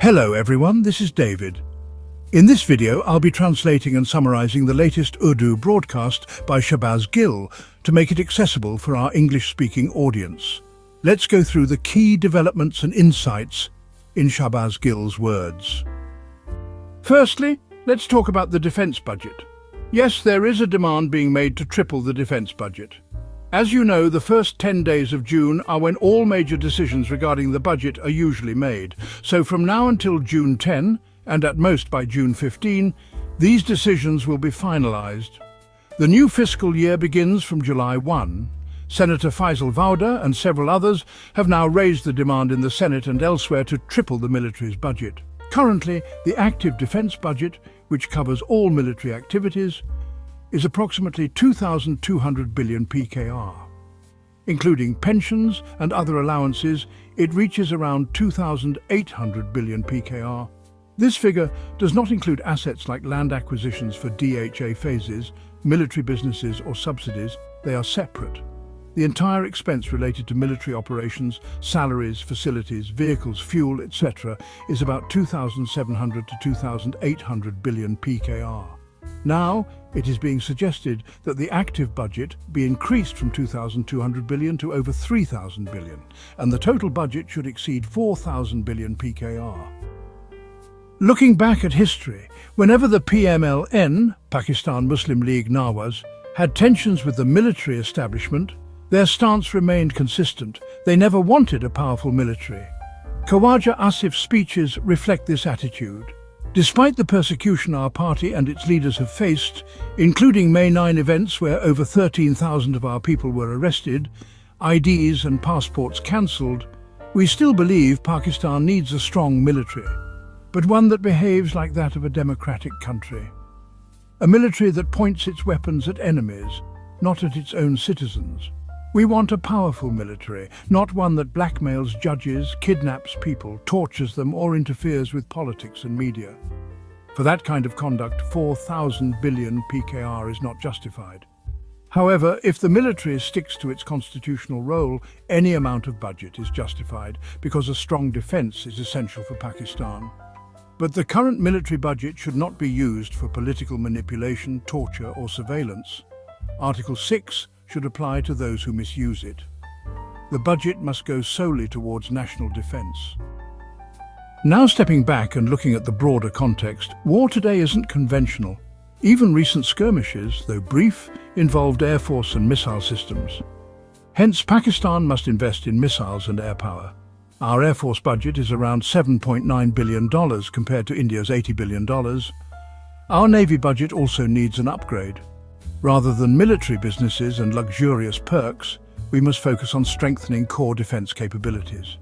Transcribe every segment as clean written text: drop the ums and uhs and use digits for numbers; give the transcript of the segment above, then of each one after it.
Hello everyone, this is David. In this video, I'll be translating and summarizing the latest Urdu broadcast by Shahbaz Gill to make it accessible for our English-speaking audience. Let's go through the key developments and insights in Shahbaz Gill's words. Firstly, let's talk about the defense budget. Yes, there is a demand being made to triple the defense budget. As you know, the first 10 days of June are when all major decisions regarding the budget are usually made. So from now until June 10, and at most by June 15, these decisions will be finalized. The new fiscal year begins from July 1. Senator Faisal Vauda and several others have now raised the demand in the Senate and elsewhere to triple the military's budget. Currently, the active defense budget, which covers all military activities, is approximately 2,200 billion PKR. Including pensions and other allowances, it reaches around 2,800 billion PKR. This figure does not include assets like land acquisitions for DHA phases, military businesses or subsidies. They are separate. The entire expense related to military operations, salaries, facilities, vehicles, fuel, etc. is about 2,700 to 2,800 billion PKR. Now, it is being suggested that the active budget be increased from 2,200 billion to over 3,000 billion, and the total budget should exceed 4,000 billion PKR. Looking back at history, whenever the PMLN, Pakistan Muslim League Nawaz, had tensions with the military establishment, their stance remained consistent. They never wanted a powerful military. Khawaja Asif's speeches reflect this attitude. Despite the persecution our party and its leaders have faced, including May 9 events where over 13,000 of our people were arrested, IDs and passports cancelled, we still believe Pakistan needs a strong military, but one that behaves like that of a democratic country. A military that points its weapons at enemies, not at its own citizens. We want a powerful military, not one that blackmails judges, kidnaps people, tortures them, or interferes with politics and media. For that kind of conduct, 4,000 billion PKR is not justified. However, if the military sticks to its constitutional role, any amount of budget is justified because a strong defense is essential for Pakistan. But the current military budget should not be used for political manipulation, torture, or surveillance. Article 6 should apply to those who misuse it. The budget must go solely towards national defense. Now stepping back and looking at the broader context, war today isn't conventional. Even recent skirmishes, though brief, involved air force and missile systems. Hence, Pakistan must invest in missiles and air power. Our air force budget is around $7.9 billion compared to India's $80 billion. Our navy budget also needs an upgrade. Rather than military businesses and luxurious perks, we must focus on strengthening core defense capabilities.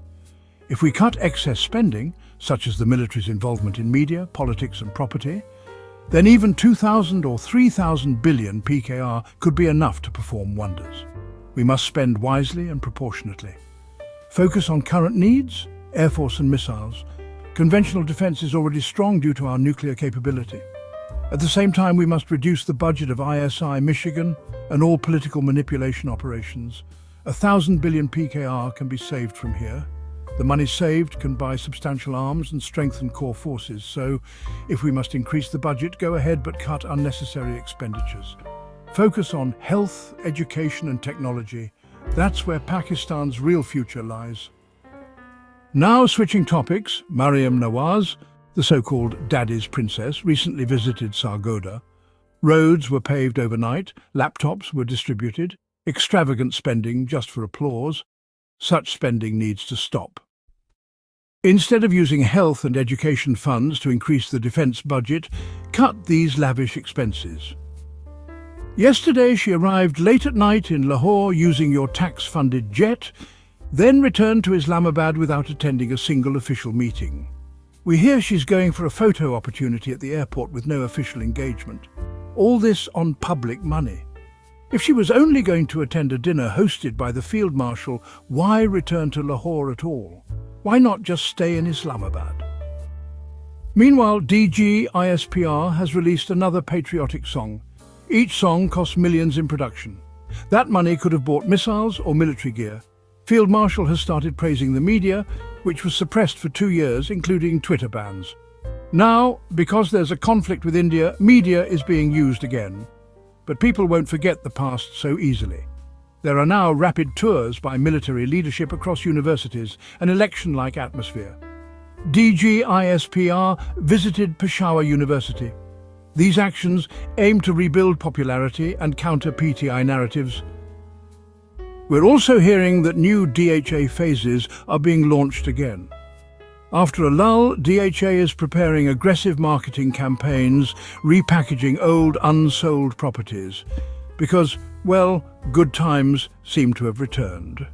If we cut excess spending, such as the military's involvement in media, politics and property, then even 2,000 or 3,000 billion PKR could be enough to perform wonders. We must spend wisely and proportionately. Focus on current needs, air force and missiles. Conventional defense is already strong due to our nuclear capability. At the same time, we must reduce the budget of ISI Michigan and all political manipulation operations. 1,000 billion PKR can be saved from here. The money saved can buy substantial arms and strengthen core forces. So, if we must increase the budget, go ahead but cut unnecessary expenditures. Focus on health, education and technology. That's where Pakistan's real future lies. Now switching topics, Maryam Nawaz, the so-called Daddy's Princess, recently visited Sargodha. Roads were paved overnight, laptops were distributed, extravagant spending just for applause. Such spending needs to stop. Instead of using health and education funds to increase the defense budget, cut these lavish expenses. Yesterday she arrived late at night in Lahore using your tax-funded jet, then returned to Islamabad without attending a single official meeting. We hear she's going for a photo opportunity at the airport with no official engagement. All this on public money. If she was only going to attend a dinner hosted by the Field Marshal, why return to Lahore at all? Why not just stay in Islamabad? Meanwhile, DG ISPR has released another patriotic song. Each song costs millions in production. That money could have bought missiles or military gear. Field Marshal has started praising the media, which was suppressed for 2 years, including Twitter bans. Now, because there's a conflict with India, media is being used again. But people won't forget the past so easily. There are now rapid tours by military leadership across universities, an election-like atmosphere. DGISPR visited Peshawar University. These actions aim to rebuild popularity and counter PTI narratives. We're also hearing that new DHA phases are being launched again. After a lull, DHA is preparing aggressive marketing campaigns, repackaging old, unsold properties, because, well, good times seem to have returned.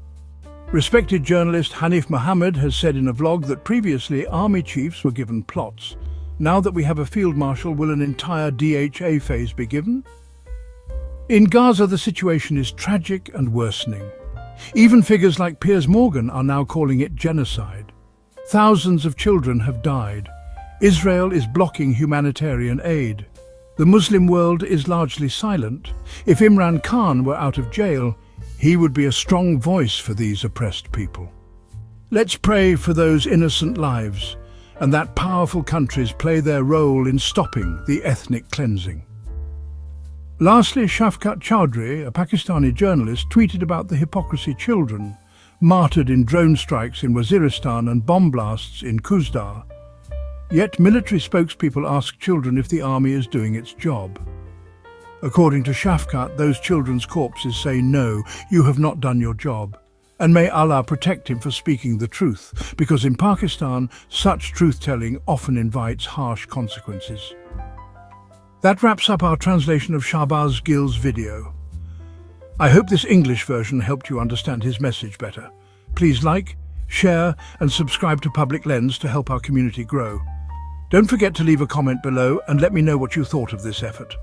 Respected journalist Hanif Mohammed has said in a vlog that previously army chiefs were given plots. Now that we have a field marshal, will an entire DHA phase be given? In Gaza, the situation is tragic and worsening. Even figures like Piers Morgan are now calling it genocide. Thousands of children have died. Israel is blocking humanitarian aid. The Muslim world is largely silent. If Imran Khan were out of jail, he would be a strong voice for these oppressed people. Let's pray for those innocent lives, and that powerful countries play their role in stopping the ethnic cleansing. Lastly, Shafkat Chowdhury, a Pakistani journalist, tweeted about the hypocrisy children martyred in drone strikes in Waziristan and bomb blasts in Kuzdar. Yet military spokespeople ask children if the army is doing its job. According to Shafkat, those children's corpses say, "No, you have not done your job." And may Allah protect him for speaking the truth, because in Pakistan, such truth-telling often invites harsh consequences. That wraps up our translation of Shahbaz Gill's video. I hope this English version helped you understand his message better. Please like, share and subscribe to Public Lens to help our community grow. Don't forget to leave a comment below and let me know what you thought of this effort.